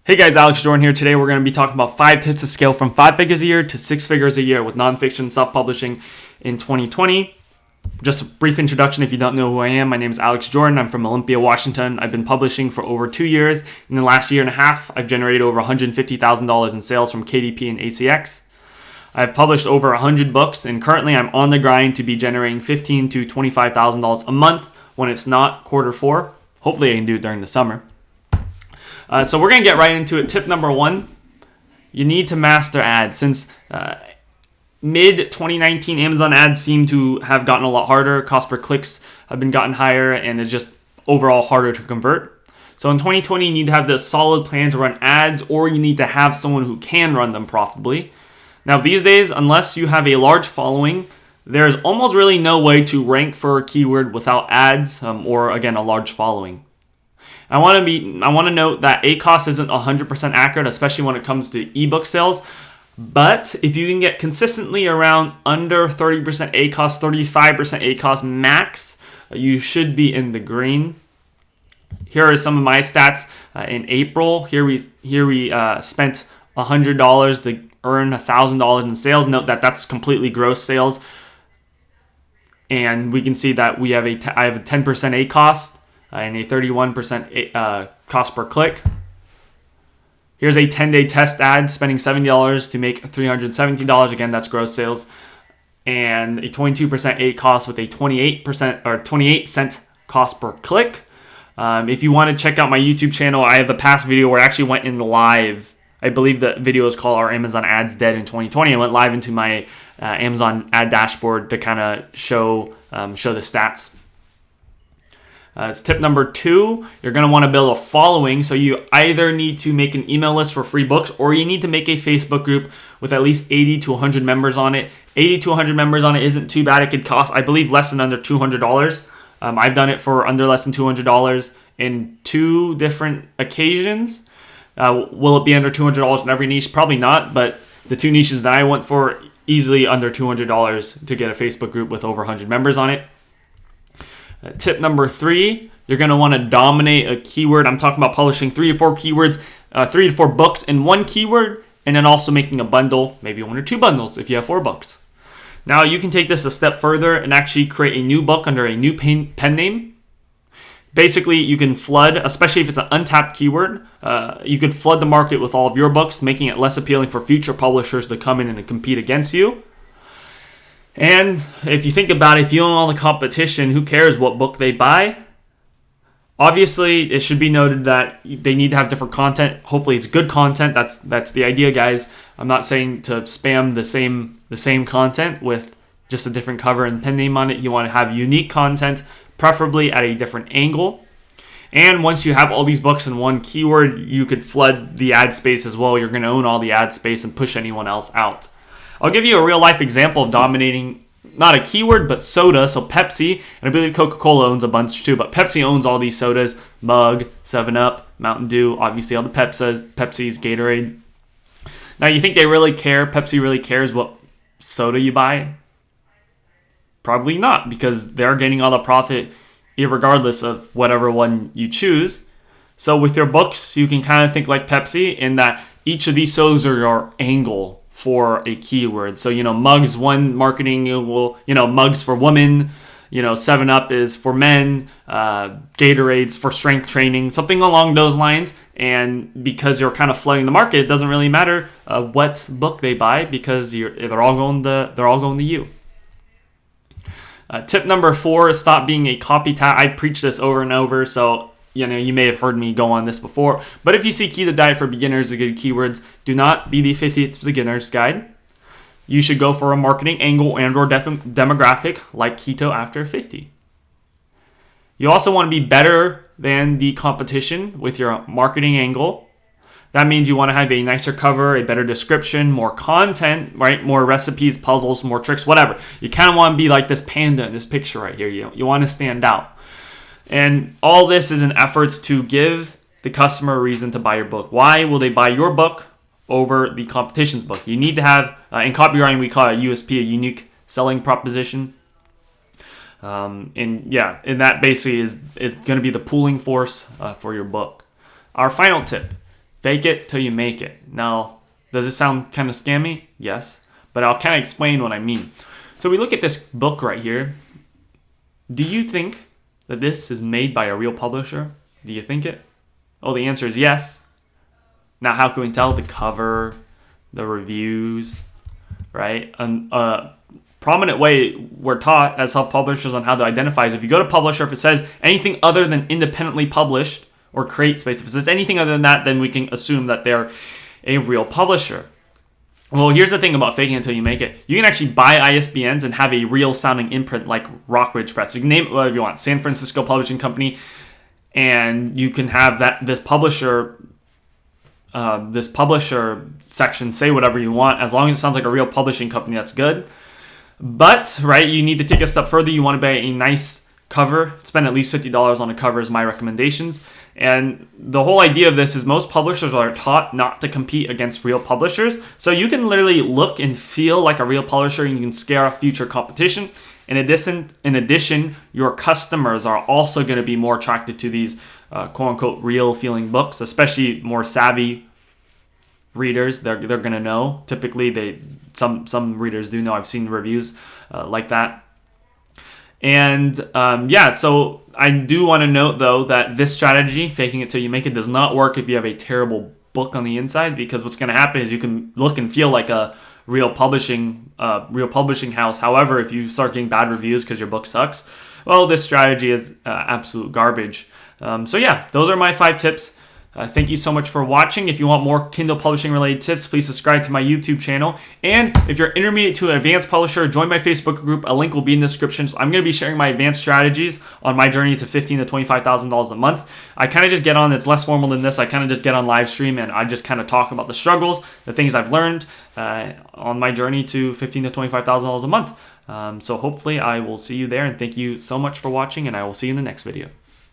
Hey guys, Alex Jordan here. Today we're going to be talking about 5 tips to scale from 5 figures a year to 6 figures a year with nonfiction self-publishing in 2020. Just a brief introduction if you don't know who I am. My name is Alex Jordan. I'm from Olympia, Washington. I've been publishing for over 2 years. In the last year and a half, I've generated over $150,000 in sales from KDP and ACX. I've published over 100 books, and currently I'm on the grind to be generating $15,000 to $25,000 a month when it's not quarter 4. Hopefully I can do it during the summer. So we're going to get right into it. Tip number 1, you need to master ads. Since mid-2019, Amazon ads seem to have gotten a lot harder. Cost per clicks have been gotten higher, and it's just overall harder to convert. So in 2020, you need to have the solid plan to run ads, or you need to have someone who can run them profitably. Now, these days, unless you have a large following, there's almost really no way to rank for a keyword without ads or, again, a large following. I want to note that ACoS isn't 100% accurate, especially when it comes to ebook sales. But if you can get consistently around under 30% ACoS, 35% ACoS max, you should be in the green. Here are some of my stats in April. Here we spent $100 to earn $1,000 in sales. Note that that's completely gross sales, and we can see that I have a 10% ACoS. And a 31% cost per click. Here's a 10-day test ad, spending $70 to make $317. Again, that's gross sales. And a 22% ACoS with a 28 cent cost per click. If you want to check out my YouTube channel, I have a past video where I actually went in live. I believe the video is called "Are Amazon Ads Dead in 2020?" I went live into my Amazon ad dashboard to kind of show the stats. It's tip number 2. You're going to want to build a following. So you either need to make an email list for free books, or you need to make a Facebook group with at least 80 to 100 members on it. 80 to 100 members on it isn't too bad. It could cost, I believe, less than under $200. I've done it for under less than $200 in 2 different occasions. Will it be under $200 in every niche? Probably not, but the 2 niches that I went for, easily under $200 to get a Facebook group with over 100 members on it. Tip number 3, you're going to want to dominate a keyword. I'm talking about publishing 3 to 4 keywords, 3 to 4 books in one keyword, and then also making a bundle, maybe 1 or 2 bundles if you have 4 books. Now, you can take this a step further and actually create a new book under a new pen name. Basically, you can flood, especially if it's an untapped keyword, you could flood the market with all of your books, making it less appealing for future publishers to come in and compete against you. And if you think about it, if you own all the competition, who cares what book they buy? Obviously, it should be noted that they need to have different content. Hopefully, it's good content. That's the idea, guys. I'm not saying to spam the same content with just a different cover and pen name on it. You want to have unique content, preferably at a different angle. And once you have all these books in one keyword, you could flood the ad space as well. You're going to own all the ad space and push anyone else out. I'll give you a real-life example of dominating, not a keyword, but soda. So Pepsi, and I believe Coca-Cola owns a bunch too, but Pepsi owns all these sodas: Mug, 7-Up, Mountain Dew, obviously all the Pepsi's, Gatorade. Now, you think they really care? Pepsi really cares what soda you buy? Probably not, because they're getting all the profit irregardless of whatever one you choose. So with your books, you can kind of think like Pepsi in that each of these sodas are your angle for a keyword. So, Mugs, one marketing will, Mugs for women, 7-Up is for men, Gatorades for strength training, something along those lines. And because you're kind of flooding the market, it doesn't really matter what book they buy, because they're all going to you. Tip number 4 is stop being a copycat. I preach this over and over, so you may have heard me go on this before, but if you see Keto Diet for Beginners, the good keywords, do not be the 50th beginner's guide. You should go for a marketing angle and or demographic like keto after 50. You also want to be better than the competition with your marketing angle. That means you want to have a nicer cover, a better description, more content, right? More recipes, puzzles, more tricks, whatever. You kind of want to be like this panda in this picture right here. You want to stand out. And all this is in efforts to give the customer a reason to buy your book. Why will they buy your book over the competition's book? You need to have, in copywriting, we call it a USP, a unique selling proposition. And that basically is going to be the pulling force for your book. Our final tip Fake it till you make it. Now, does it sound kind of scammy? Yes, but I'll kind of explain what I mean. So we look at this book right here. Do you think that this is made by a real publisher? Do you think it? Oh, the answer is yes. Now, how can we tell? The cover, the reviews, right? A prominent way we're taught as self-publishers on how to identify is if you go to publisher, if it says anything other than independently published, or create space, if it says anything other than that, then we can assume that they're a real publisher. Well, here's the thing about faking until you make it. You can actually buy ISBNs and have a real sounding imprint like Rockridge Press. You can name it whatever you want, San Francisco Publishing Company, and you can have this publisher section say whatever you want. As long as it sounds like a real publishing company, that's good. But, right, you need to take a step further. You want to buy a nice cover. Spend at least $50 on a cover is my recommendations. And the whole idea of this is most publishers are taught not to compete against real publishers. So you can literally look and feel like a real publisher, and you can scare off future competition. In addition, your customers are also going to be more attracted to these quote-unquote real feeling books, especially more savvy readers. They're going to know. Typically, some readers do know. I've seen reviews like that. And so I do want to note, though, that this strategy, faking it till you make it, does not work if you have a terrible book on the inside, because what's going to happen is you can look and feel like a real publishing house. However, if you start getting bad reviews because your book sucks, well, this strategy is absolute garbage. Those are my 5 tips. Thank you so much for watching. If you want more Kindle publishing related tips, please subscribe to my YouTube channel. And if you're intermediate to an advanced publisher, join my Facebook group. A link will be in the description. So I'm going to be sharing my advanced strategies on my journey to $15,000 to $25,000 a month. I kind of just get on, it's less formal than this. I kind of just get on live stream and I just kind of talk about the struggles, the things I've learned on my journey to $15,000 to $25,000 a month. So hopefully I will see you there, and thank you so much for watching, and I will see you in the next video.